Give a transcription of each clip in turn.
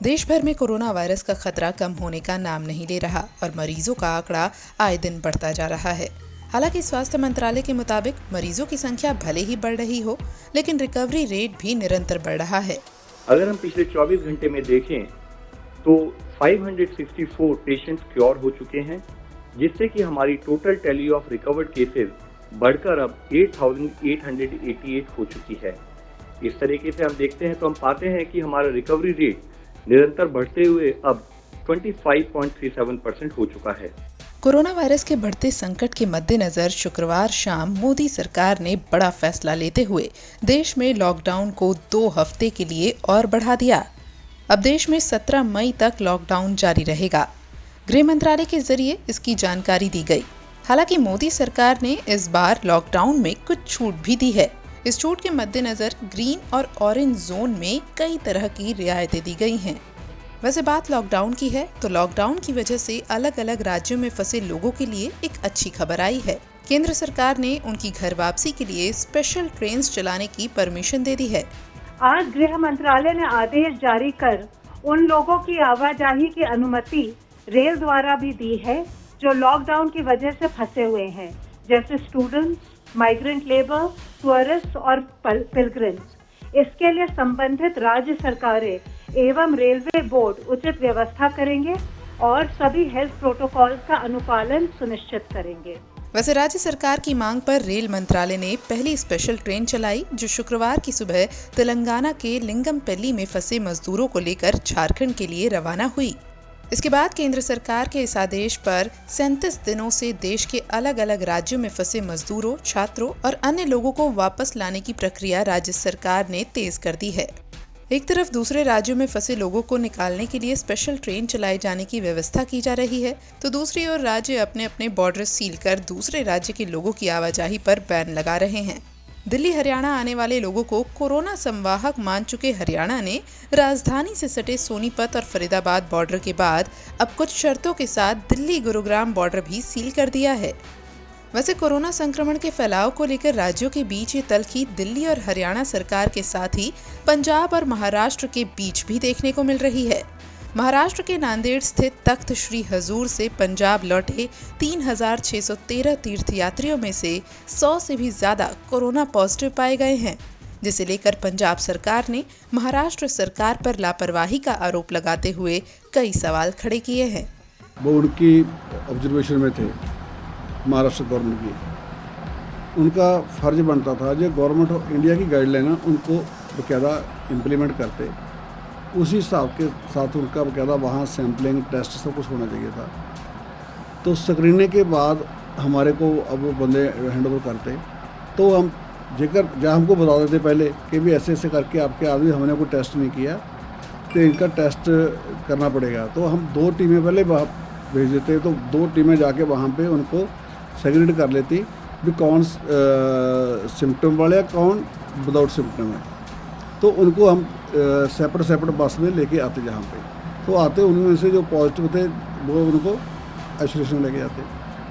देश भर में कोरोना वायरस का खतरा कम होने का नाम नहीं ले रहा और मरीजों का आंकड़ा आए दिन बढ़ता जा रहा है। हालांकि स्वास्थ्य मंत्रालय के मुताबिक मरीजों की संख्या भले ही बढ़ रही हो, लेकिन रिकवरी रेट भी निरंतर बढ़ रहा है। अगर हम पिछले 24 घंटे में देखें तो 564 पेशेंट्स क्योर हो चुके हैं, जिससे कि हमारी total tally of recovered cases बढ़कर अब 8,888 हो चुकी है। इस तरीके से हम देखते हैं तो हम पाते हैं कि हमारा रिकवरी रेट निरंतर बढ़ते हुए अब 25.37% हो चुका है। कोरोना वायरस के बढ़ते संकट के मद्देनजर शुक्रवार शाम मोदी सरकार ने बड़ा फैसला लेते हुए देश में लॉकडाउन को 2 हफ्ते के लिए और बढ़ा दिया। अब देश में 17 मई तक लॉकडाउन जारी रहेगा। गृह मंत्रालय के जरिए इसकी जानकारी दी गई। हालांकि मोदी सरकार ने इस बार लॉकडाउन में कुछ छूट भी दी है। इस छूट के मद्देनजर ग्रीन और ऑरेंज जोन में कई तरह की रियायतें दी गई हैं। वैसे बात लॉकडाउन की है तो लॉकडाउन की वजह से अलग अलग राज्यों में फंसे लोगों के लिए एक अच्छी खबर आई है। केंद्र सरकार ने उनकी घर वापसी के लिए स्पेशल ट्रेन चलाने की परमिशन दे दी है। आज गृह मंत्रालय ने आदेश जारी कर उन लोगों की आवाजाही की अनुमति रेल द्वारा भी दी है जो लॉकडाउन की वजह से फंसे हुए हैं, जैसे स्टूडेंट्स, माइग्रेंट लेबर, टूरिस्ट और पिलग्रिम्स। इसके लिए संबंधित राज्य सरकारें एवं रेलवे बोर्ड उचित व्यवस्था करेंगे और सभी हेल्थ प्रोटोकॉल्स का अनुपालन सुनिश्चित करेंगे। वैसे राज्य सरकार की मांग पर रेल मंत्रालय ने पहली स्पेशल ट्रेन चलाई, जो शुक्रवार की सुबह तेलंगाना के लिंगमपल्ली में फंसे मजदूरों को लेकर झारखंड के लिए रवाना हुई। इसके बाद केंद्र सरकार के इस आदेश पर 37 दिनों से देश के अलग अलग राज्यों में फंसे मजदूरों, छात्रों और अन्य लोगों को वापस लाने की प्रक्रिया राज्य सरकार ने तेज कर दी है। एक तरफ दूसरे राज्यों में फंसे लोगों को निकालने के लिए स्पेशल ट्रेन चलाए जाने की व्यवस्था की जा रही है, तो दूसरी ओर राज्य अपने अपने बॉर्डर सील कर दूसरे राज्य के लोगों की आवाजाही पर बैन लगा रहे हैं। दिल्ली हरियाणा आने वाले लोगों को कोरोना संवाहक मान चुके हरियाणा ने राजधानी से सटे सोनीपत और फरीदाबाद बॉर्डर के बाद अब कुछ शर्तों के साथ दिल्ली गुरुग्राम बॉर्डर भी सील कर दिया है। वैसे कोरोना संक्रमण के फैलाव को लेकर राज्यों के बीच ये तल्खी दिल्ली और हरियाणा सरकार के साथ ही पंजाब और महाराष्ट्र के बीच भी देखने को मिल रही है। महाराष्ट्र के नांदेड़ स्थित तख्त श्री हजूर से पंजाब लौटे 3,613 तीर्थयात्रियों में से 100 से भी ज्यादा कोरोना पॉजिटिव पाए गए हैं, जिसे लेकर पंजाब सरकार ने महाराष्ट्र सरकार पर लापरवाही का आरोप लगाते हुए कई सवाल खड़े किए हैं। वो उनकी ऑब्जर्वेशन में थे, महाराष्ट्र गवर्नमेंट की। उनका फर्ज बनता था जो गवर्नमेंट ऑफ इंडिया की गाइडलाइन है उनको बकायदा इम्प्लीमेंट करते, उसी हिसाब के साथ उनका बकायदा वहाँ सैम्पलिंग टेस्ट सब कुछ होना चाहिए था। तो स्क्रीनिंग के बाद हमारे को अब वो बंदे हैंड ओवर करते तो हम जेकर जहाँ हमको बता देते पहले कि भी ऐसे ऐसे करके आपके आदमी हमने कोई टेस्ट नहीं किया तो इनका टेस्ट करना पड़ेगा। तो हम 2 टीमें पहले भेज देते, तो 2 टीमें जाके वहाँ पे उनको सेग्रीगेट कर लेती भी कौन सिम्टम वाले या कौन विदाउट सिम्टम है। तो उनको हम सेपरेट बस में लेके आते, जहाँ पे तो आते उनमें से जो पॉजिटिव थे वो उनको आइसोलेशन लेके जाते,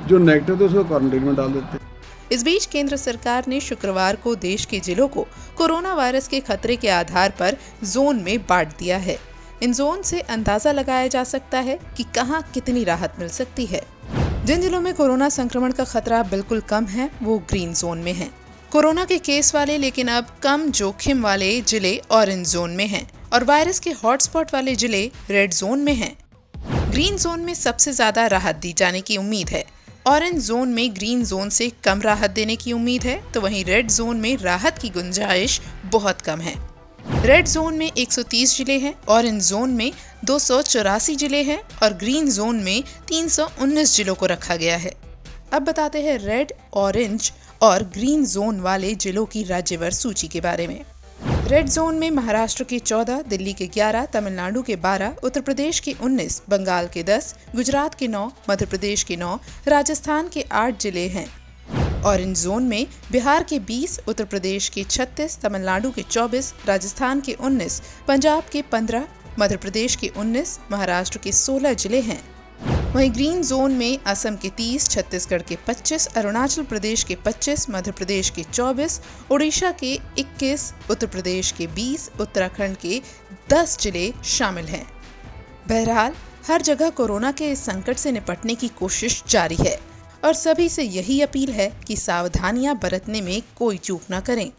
जो नेगेटिव थे उसको क्वारंटाइन में डाल देते। इस बीच केंद्र सरकार ने शुक्रवार को देश के जिलों को कोरोना वायरस के खतरे के आधार पर जोन में बांट दिया है। इन जोन से अंदाजा लगाया जा सकता है कि कहां कितनी राहत मिल सकती है। जिन जिलों में कोरोना संक्रमण का खतरा बिल्कुल कम है वो ग्रीन जोन में हैं। कोरोना के केस वाले लेकिन अब कम जोखिम वाले जिले ऑरेंज जोन में हैं और वायरस के हॉटस्पॉट वाले जिले रेड जोन में हैं। ग्रीन जोन में सबसे ज्यादा राहत दी जाने की उम्मीद है। ऑरेंज जोन में ग्रीन जोन से कम राहत देने की उम्मीद है, तो वहीं रेड जोन में राहत की गुंजाइश बहुत कम है। रेड जोन में 130 जिले हैं, ऑरेंज जोन में 284 जिले हैं और ग्रीन जोन में 319 जिलों को रखा गया है। अब बताते हैं रेड, ऑरेंज और ग्रीन जोन वाले जिलों की राज्यवार सूची के बारे में। रेड जोन में महाराष्ट्र के 14, दिल्ली के 11, तमिलनाडु के 12, उत्तर प्रदेश के 19, बंगाल के 10, गुजरात के 9, मध्य प्रदेश के 9, राजस्थान के 8 जिले हैं। ऑरेंज जोन में बिहार के 20, उत्तर प्रदेश के 36, तमिलनाडु के 24, राजस्थान के 19, पंजाब के 15, मध्य प्रदेश के 19, महाराष्ट्र के 16 जिले हैं। वहीं ग्रीन जोन में असम के 30, छत्तीसगढ़ के 25, अरुणाचल प्रदेश के 25, मध्य प्रदेश के 24, उड़ीसा के 21, उत्तर प्रदेश के 20, उत्तराखंड के 10 जिले शामिल हैं। बहरहाल हर जगह कोरोना के इस संकट से निपटने की कोशिश जारी है और सभी से यही अपील है कि सावधानियां बरतने में कोई चूक न करें।